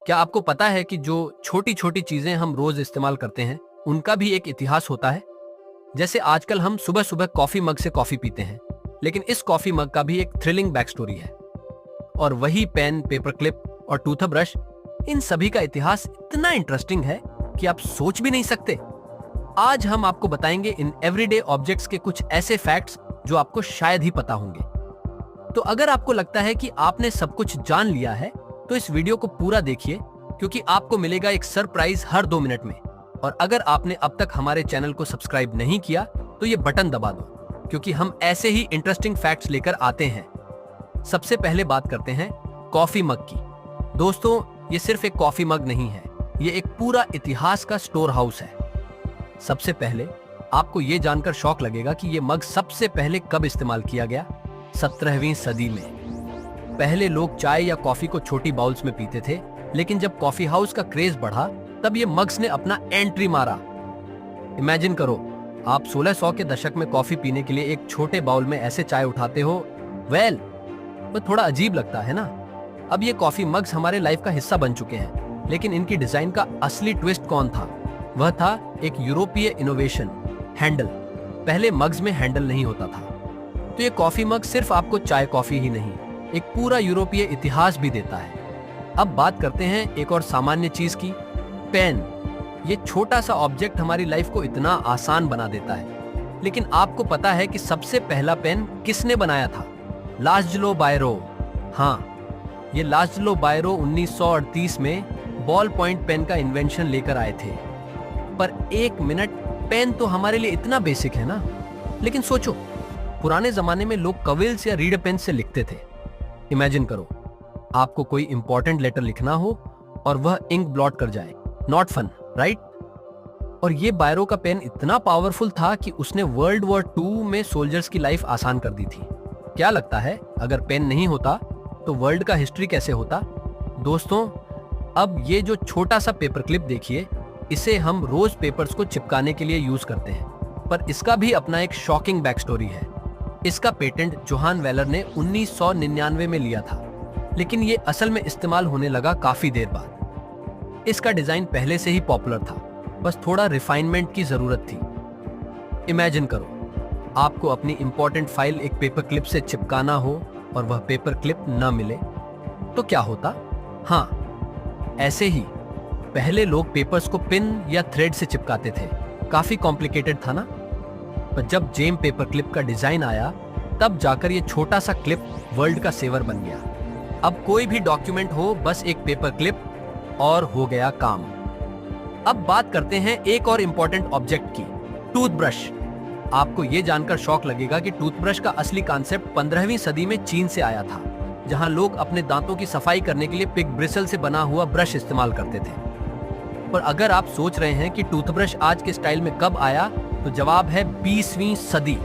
क्या आपको पता है कि जो छोटी छोटी चीजें हम रोज इस्तेमाल करते हैं उनका भी एक इतिहास होता है। जैसे आजकल हम सुबह सुबह कॉफी मग से कॉफी पीते हैं, लेकिन इस कॉफी मग का भी एक थ्रिलिंग बैक स्टोरी है। और वही पेन, पेपर क्लिप और टूथब्रश, इन सभी का इतिहास इतना इंटरेस्टिंग है कि आप सोच भी नहीं सकते। आज हम आपको बताएंगे इन एवरीडे ऑब्जेक्ट्स के कुछ ऐसे फैक्ट्स जो आपको शायद ही पता होंगे। तो अगर आपको लगता है कि आपने सब कुछ जान लिया है तो इस वीडियो को पूरा देखिए, क्योंकि आपको मिलेगा एक सरप्राइज हर 2 मिनट में। और अगर आपने अब तक हमारे चैनल को सब्सक्राइब नहीं किया तो ये बटन दबा दो, क्योंकि हम ऐसे ही इंटरेस्टिंग फैक्ट्स लेकर आते हैं। सबसे पहले बात करते हैं कॉफी मग की। दोस्तों, ये सिर्फ एक कॉफी मग नहीं है, ये एक पूरा इतिहास का स्टोर हाउस है। सबसे पहले आपको ये जानकर शौक लगेगा कि ये मग सबसे पहले कब इस्तेमाल किया गया। 17वीं सदी में। पहले लोग चाय या कॉफी को छोटी बाउल्स में पीते थे, लेकिन जब कॉफी हाउस का क्रेज बढ़ा तब ये मग्स ने अपना एंट्री मारा। इमेजिन करो, आप 1600 के दशक में कॉफी पीने के लिए एक छोटे बाउल में ऐसे चाय उठाते हो। वो थोड़ा अजीब लगता है ना। अब ये कॉफी मग्स हमारे लाइफ का हिस्सा बन चुके हैं, लेकिन इनकी डिजाइन का असली ट्विस्ट कौन था? वह था एक यूरोपीय इनोवेशन, हैंडल। पहले मग्स में हैंडल नहीं होता था, तो ये कॉफी मग सिर्फ आपको चाय कॉफी ही नहीं, एक पूरा यूरोपीय इतिहास भी देता है। अब बात करते हैं एक और सामान्य चीज की, पेन। ये छोटा सा ऑब्जेक्ट हमारी लाइफ को इतना आसान बना देता है, लेकिन आपको पता है कि सबसे पहला पेन किसने बनाया था? लाज़लो बायरो। हाँ, ये लाज़लो बायरो 1938 में बॉल पॉइंट पेन का इन्वेंशन लेकर आए थे। पर एक मिनट, पेन तो हमारे लिए इतना बेसिक है ना, लेकिन सोचो, पुराने जमाने में लोग कविल्स या रीडर पेन से लिखते थे। इमेजिन करो, आपको कोई इंपॉर्टेंट लेटर लिखना हो और वह इंक ब्लॉट कर जाए। Not fun, right? और ये बायरो का पेन इतना पावरफुल था कि उसने वर्ल्ड वॉर 2 में सोल्जर्स की लाइफ आसान कर दी थी। क्या लगता है, अगर पेन नहीं होता तो वर्ल्ड का हिस्ट्री कैसे होता? दोस्तों, अब ये जो छोटा सा पेपर क्लिप देखिए, इसे हम रोज पेपर्स को चिपकाने के लिए यूज करते हैं, पर इसका भी अपना एक शॉकिंग बैक स्टोरी है। इसका पेटेंट जोहान वेलर ने 1999 में लिया था, लेकिन ये असल में इस्तेमाल होने लगा काफी देर बाद। इसका डिजाइन पहले से ही पॉपुलर था, बस थोड़ा रिफाइनमेंट की जरूरत थी। इमेजिन करो, आपको अपनी इंपॉर्टेंट फाइल एक पेपर क्लिप से चिपकाना हो और वह पेपर क्लिप न मिले तो क्या होता? हाँ, ऐसे ही पहले लोग पेपर्स को पिन या थ्रेड से चिपकाते थे। काफी कॉम्प्लिकेटेड था ना? पर जब जेम पेपर क्लिप का डिजाइन आया, तब जाकर ये छोटा सा क्लिप वर्ल्ड का सेवर बन गया। अब कोई भी डॉक्यूमेंट हो, बस एक पेपर क्लिप और हो गया काम। अब बात करते हैं एक और इंपॉर्टेंट ऑब्जेक्ट की, टूथब्रश। आपको ये जानकर शौक लगेगा कि टूथब्रश का असली कॉन्सेप्ट 15वीं सदी में चीन से आया था, जहां लोग अपने दांतों की सफाई करने के लिए पिग ब्रिसल से बना हुआ ब्रश इस्तेमाल करते थे। पर अगर आप सोच रहे हैं कि टूथब्रश आज के स्टाइल में कब आया, तो जवाब है 20वीं सदी।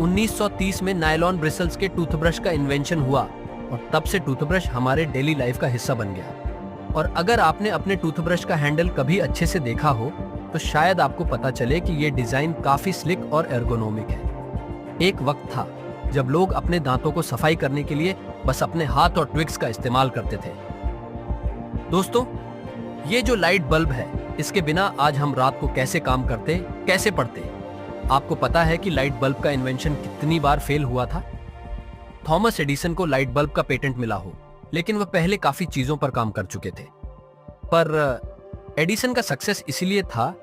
1930 में नायलॉन ब्रिसल्स के टूथब्रश का इन्वेंशन हुआ और तब से टूथब्रश हमारे डेली लाइफ का हिस्सा बन गया। और अगर आपने अपने टूथब्रश का हैंडल कभी अच्छे से देखा हो तो शायद आपको पता चले कि ये डिजाइन काफी स्लिक और एर्गोनॉमिक है। एक वक्त था जब लोग अपने दांतों को सफाई करने के लिए बस अपने हाथ और ट्विक्स का इस्तेमाल करते थे। दोस्तों, ये जो लाइट बल्ब है, इसके बिना आज हम रात को कैसे काम करते, कैसे पढ़ते? आपको पता है कि लाइट बल्ब का इन्वेंशन कितनी बार फेल हुआ था? थॉमस एडिसन को लाइट बल्ब का पेटेंट मिला हो, लेकिन वह पहले काफी चीजों पर काम कर चुके थे। पर एडिसन का सक्सेस इसीलिए था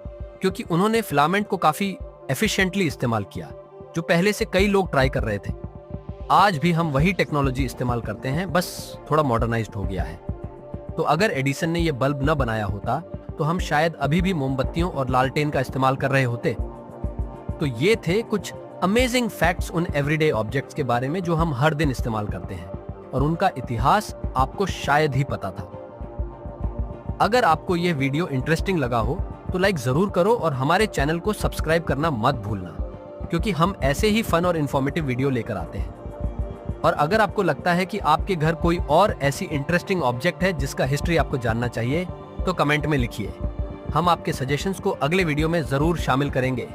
क्योंकि उन्होंने फिलामेंट को काफी एफिशिएंटली इस्तेमाल किया, जो पहले से कई लोग ट्राई कर रहे थे। आज भी हम वही टेक्नोलॉजी इस्तेमाल करते हैं, बस थोड़ा मॉडर्नाइज्ड हो गया है। तो अगर एडिसन ने यह बल्ब न बनाया होता तो हम शायद अभी भी मोमबत्तियों और लालटेन का इस्तेमाल कर रहे होते। तो ये थे कुछ अमेजिंग फैक्ट्स उन एवरीडे ऑब्जेक्ट्स के बारे में जो हम हर दिन इस्तेमाल करते हैं, और उनका इतिहास आपको शायद ही पता था। अगर आपको यह वीडियो इंटरेस्टिंग लगा हो तो लाइक जरूर करो और हमारे चैनल को सब्सक्राइब करना मत भूलना, क्योंकि हम ऐसे ही फन और इन्फॉर्मेटिव वीडियो लेकर आते हैं। और अगर आपको लगता है कि आपके घर कोई और ऐसी इंटरेस्टिंग ऑब्जेक्ट है जिसका हिस्ट्री आपको जानना चाहिए, तो कमेंट में लिखिए। हम आपके सजेशंस को अगले वीडियो में जरूर शामिल करेंगे।